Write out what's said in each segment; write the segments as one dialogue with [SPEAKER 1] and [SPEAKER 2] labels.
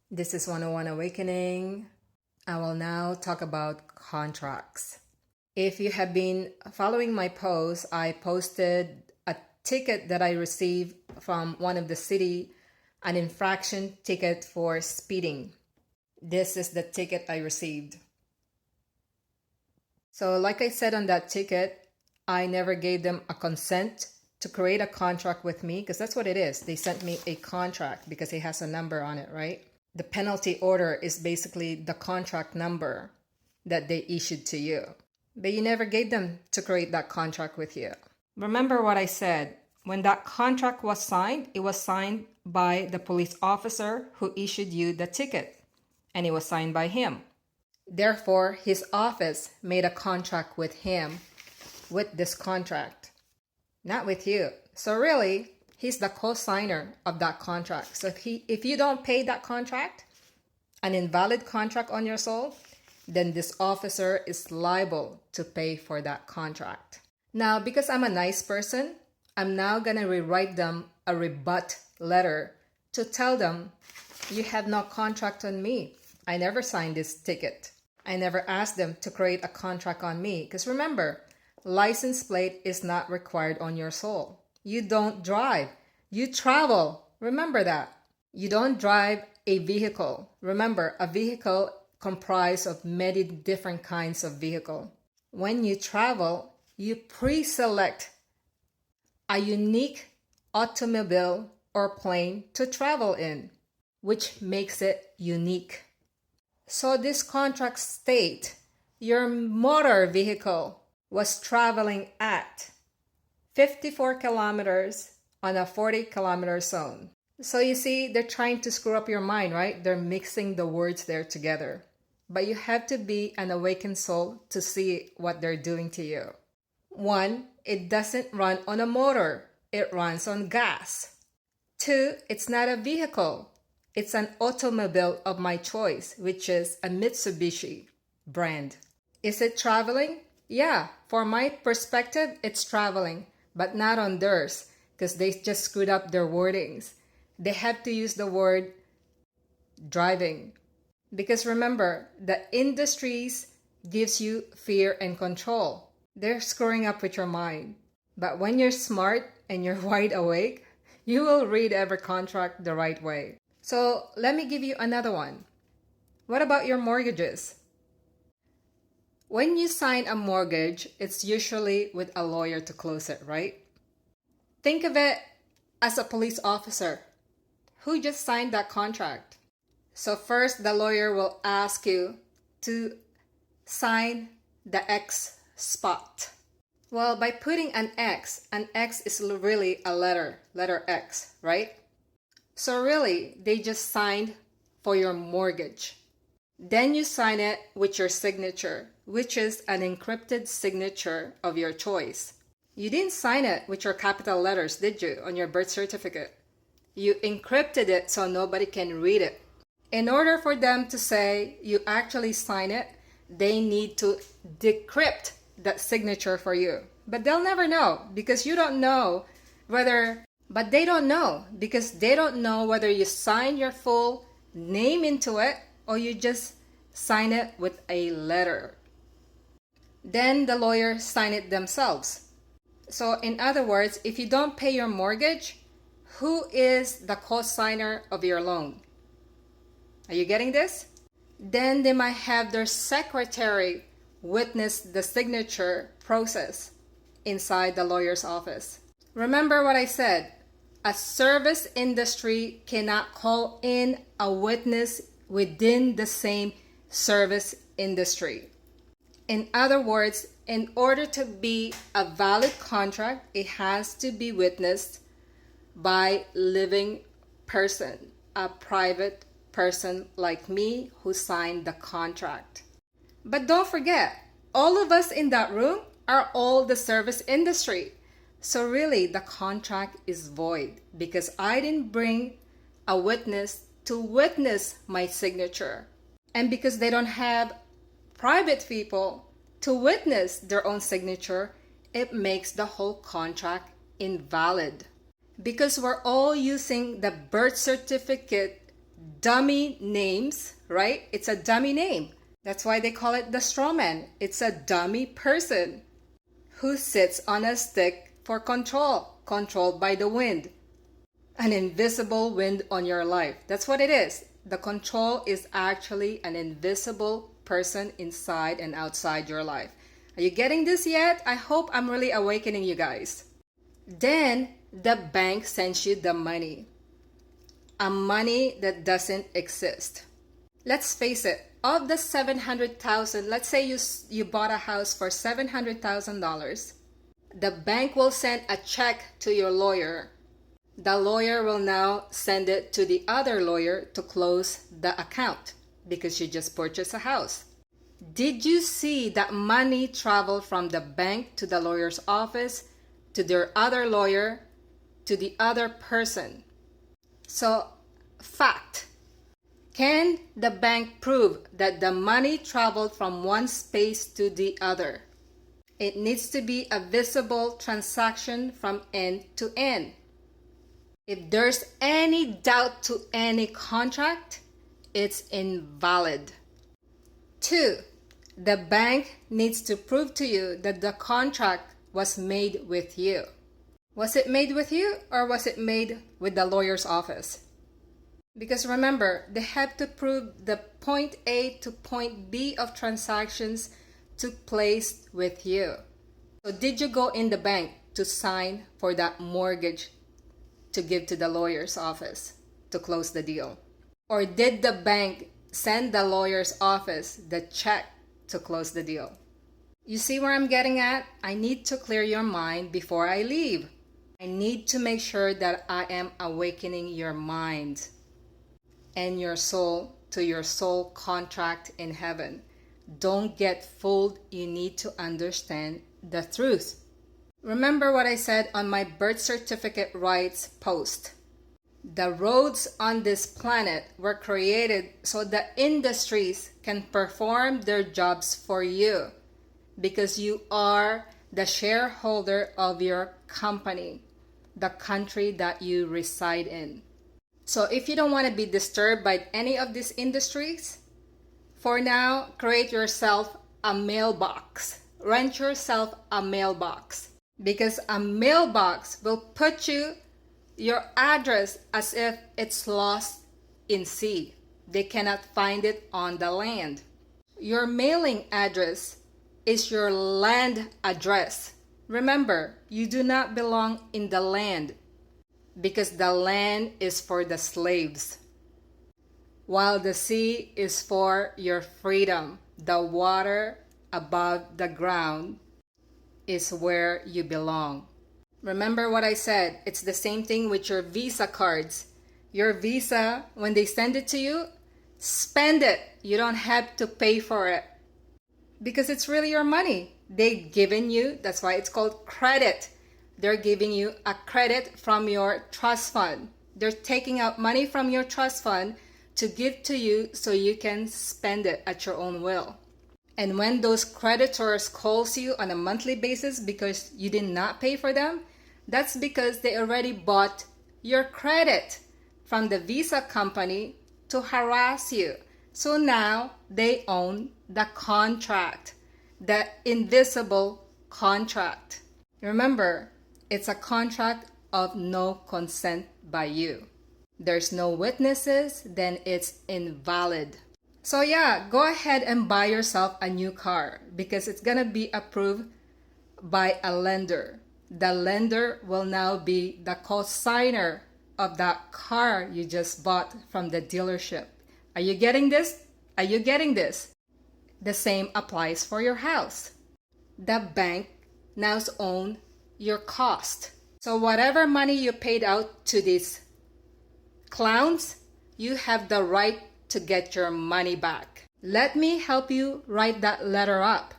[SPEAKER 1] This is 101 Awakening. I will now talk about contracts. If you have been following my posts, I posted a ticket that I received from one of the city, an infraction ticket for speeding. This is the ticket I received. So like I said on that ticket, I never gave them a consent to create a contract with me, because that's what it is. They sent me a contract because it has a number on it, right? The penalty order is basically the contract number that they issued to you. But you never gave them to create that contract with you. Remember what I said. When that contract was signed, it was signed by the police officer who issued you the ticket, and it was signed by him. Therefore, his office made a contract with him with this contract, not with you. So really, he's the co-signer of that contract. So if you don't pay that contract, an invalid contract on your soul, then this officer is liable to pay for that contract. Now, because I'm a nice person, I'm now going to rewrite them a rebut letter to tell them, you have no contract on me. I never signed this ticket. I never asked them to create a contract on me. Because remember, license plate is not required on your soul. You don't drive. You travel. Remember that. You don't drive a vehicle. Remember, a vehicle comprised of many different kinds of vehicle. When you travel, you pre-select a unique automobile or plane to travel in, which makes it unique. So this contract state your motor vehicle was traveling at 54 kilometers on a 40-kilometer zone. So you see, they're trying to screw up your mind, right? They're mixing the words there together. But you have to be an awakened soul to see what they're doing to you. 1, it doesn't run on a motor. It runs on gas. 2, it's not a vehicle. It's an automobile of my choice, which is a Mitsubishi brand. Is it traveling? Yeah, for my perspective, it's traveling, but not on theirs, because they just screwed up their wordings. They have to use the word driving. Because remember, the industries gives you fear and control. They're screwing up with your mind. But when you're smart and you're wide awake, you will read every contract the right way. So let me give you another one. What about your mortgages? When you sign a mortgage, it's usually with a lawyer to close it, right? Think of it as a police officer who just signed that contract. So first, the lawyer will ask you to sign the X spot. Well, by putting an X is really a letter X, right? So really, they just signed for your mortgage. Then you sign it with your signature, which is an encrypted signature of your choice. You didn't sign it with your capital letters, did you, on your birth certificate? You encrypted it so nobody can read it. In order for them to say you actually sign it, they need to decrypt that signature for you. But they'll never know because you don't know whether... But they don't know because they don't know whether you sign your full name into it or you just sign it with a letter. Then the lawyers sign it themselves. So in other words, if you don't pay your mortgage, who is the co-signer of your loan? Are you getting this? Then they might have their secretary witness the signature process inside the lawyer's office. Remember what I said. A service industry cannot call in a witness within the same service industry. In other words, in order to be a valid contract, it has to be witnessed by living person, a private person like me who signed the contract. But don't forget, all of us in that room are all the service industry. So really, the contract is void because I didn't bring a witness to witness my signature. And because they don't have private people to witness their own signature, it makes the whole contract invalid. Because we're all using the birth certificate dummy names, right? It's a dummy name. That's why they call it the strawman. It's a dummy person who sits on a stick for control, controlled by the wind. An invisible wind on your life. That's what it is. The control is actually an invisible person inside and outside your life. Are you getting this yet? I hope I'm really awakening you guys. Then the bank sends you the money. A money that doesn't exist. Let's face it, of the 700,000, let's say you bought a house for $700,000, the bank will send a check to your lawyer. The lawyer will now send it to the other lawyer to close the account because you just purchased a house. Did you see that money travel from the bank to the lawyer's office, to their other lawyer, to the other person? So, fact. Can the bank prove that the money traveled from one space to the other? It needs to be a visible transaction from end to end. If there's any doubt to any contract, it's invalid. 2, the bank needs to prove to you that the contract was made with you. Was it made with you or was it made with the lawyer's office? Because remember, they have to prove the point A to point B of transactions took place with you. So did you go in the bank to sign for that mortgage to give to the lawyer's office to close the deal? Or did the bank send the lawyer's office the check to close the deal? You see where I'm getting at? I need to clear your mind before I leave. I need to make sure that I am awakening your mind and your soul to your soul contract in heaven. Don't get fooled. You need to understand the truth. Remember what I said on my birth certificate rights post. The roads on this planet were created so the industries can perform their jobs for you because you are the shareholder of your company, the country that you reside in. So if you don't want to be disturbed by any of these industries, for now, create yourself a mailbox. Rent yourself a mailbox. Because a mailbox will put your address as if it's lost in sea. They cannot find it on the land. Your mailing address is your land address. Remember, you do not belong in the land because the land is for the slaves, while the sea is for your freedom. The water above the ground is where you belong. Remember what I said, it's the same thing with your Visa cards. Your Visa, when they send it to you, spend it. You don't have to pay for it because it's really your money. They've given you, that's why it's called credit. They're giving you a credit from your trust fund. They're taking out money from your trust fund to give to you so you can spend it at your own will. And when those creditors calls you on a monthly basis because you did not pay for them, that's because they already bought your credit from the Visa company to harass you. So now they own the contract, the invisible contract. Remember, it's a contract of no consent by you. There's no witnesses, then it's invalid. So yeah, go ahead and buy yourself a new car because it's gonna be approved by a lender. The lender will now be the co-signer of that car you just bought from the dealership. Are you getting this? Are you getting this? The same applies for your house. The bank now owns your cost. So whatever money you paid out to these clowns, you have the right to get your money back. Let me help you write that letter up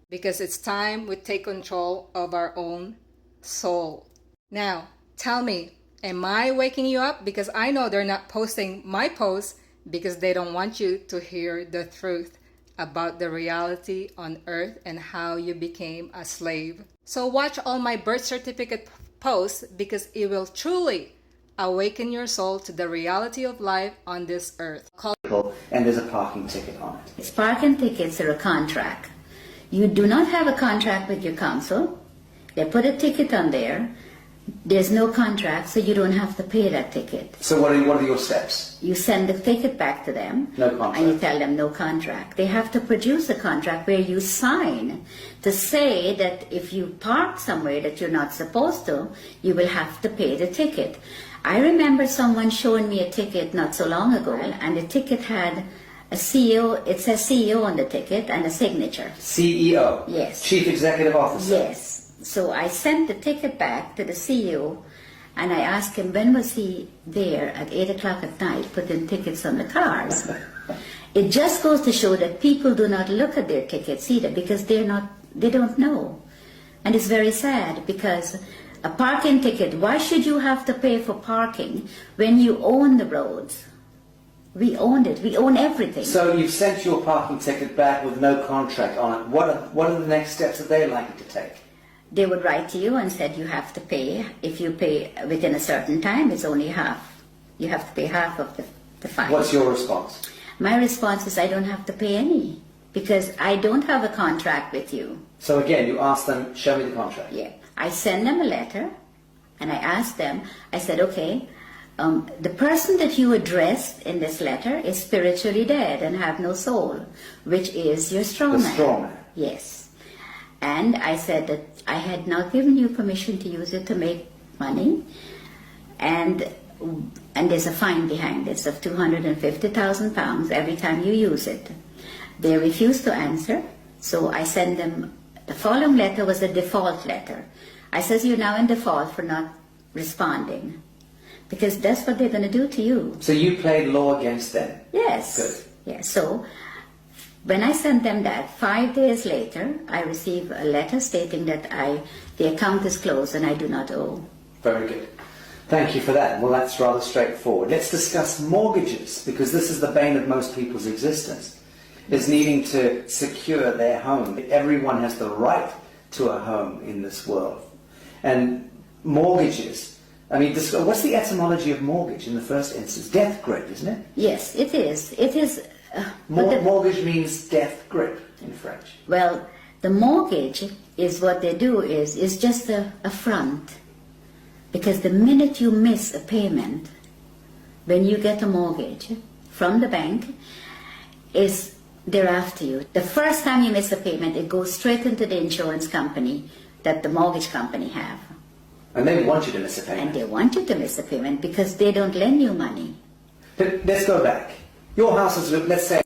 [SPEAKER 1] because it's time we take control of our own soul. Now, tell me, am I waking you up? Because I know they're not posting my posts because they don't want you to hear the truth about the reality on earth and how you became a slave. So watch all my birth certificate posts because it will truly Awaken your soul to the reality of life on this earth.
[SPEAKER 2] And there's a parking ticket on it.
[SPEAKER 3] It's parking tickets are a contract. You do not have a contract with your council. They put a ticket on there. There's no contract, so you don't have to pay that ticket.
[SPEAKER 2] So what are your steps?
[SPEAKER 3] You send the ticket back to them.
[SPEAKER 2] No contract.
[SPEAKER 3] And you tell them no contract. They have to produce a contract where you sign to say that if you park somewhere that you're not supposed to, you will have to pay the ticket. I remember someone showing me a ticket not so long ago, and the ticket had a CEO, it says CEO on the ticket, and a signature.
[SPEAKER 2] CEO?
[SPEAKER 3] Yes.
[SPEAKER 2] Chief Executive Officer?
[SPEAKER 3] Yes. So I sent the ticket back to the CEO, and I asked him when was he there at 8 o'clock at night putting tickets on the cars. It just goes to show that people do not look at their tickets either because they don't know. And it's very sad because a parking ticket, why should you have to pay for parking when you own the roads? We owned it. We own everything.
[SPEAKER 2] So you've sent your parking ticket back with no contract on it. What are the next steps that they're likely to take?
[SPEAKER 3] They would write to you and said you have to pay. If you pay within a certain time, it's only half. You have to pay half of the fine.
[SPEAKER 2] What's your response?
[SPEAKER 3] My response is I don't have to pay any because I don't have a contract with you.
[SPEAKER 2] So again, you ask them, show me the contract.
[SPEAKER 3] Yeah. I send them a letter and I asked them, I said, okay, the person that you addressed in this letter is spiritually dead and have no soul, which is your strawman.
[SPEAKER 2] The strawman.
[SPEAKER 3] Yes. And I said that I had not given you permission to use it to make money, and there's a fine behind this of £250,000 every time you use it. They refused to answer, so I sent them, the following letter was a default letter. I says, you're now in default for not responding, because that's what they're going to do to you.
[SPEAKER 2] So you played law against them?
[SPEAKER 3] Yes.
[SPEAKER 2] Good.
[SPEAKER 3] Yes, so when I sent them that, 5 days later, I received a letter stating that the account is closed and I do not owe.
[SPEAKER 2] Very good. Thank you for that. Well, that's rather straightforward. Let's discuss mortgages, because this is the bane of most people's existence, is needing to secure their home. Everyone has the right to a home in this world. And mortgages, I mean, what's the etymology of mortgage in the first instance? Death grip, isn't it?
[SPEAKER 3] Yes, it is. It is.
[SPEAKER 2] Mortgage means death grip in French.
[SPEAKER 3] Well, the mortgage is what they do is just a front. Because the minute you miss a payment, when you get a mortgage from the bank, they're after you. The first time you miss a payment, it goes straight into the insurance company that the mortgage company have.
[SPEAKER 2] And they want you to miss a payment.
[SPEAKER 3] And they want you to miss a payment because they don't lend you money.
[SPEAKER 2] But let's go back. Your house is, let's say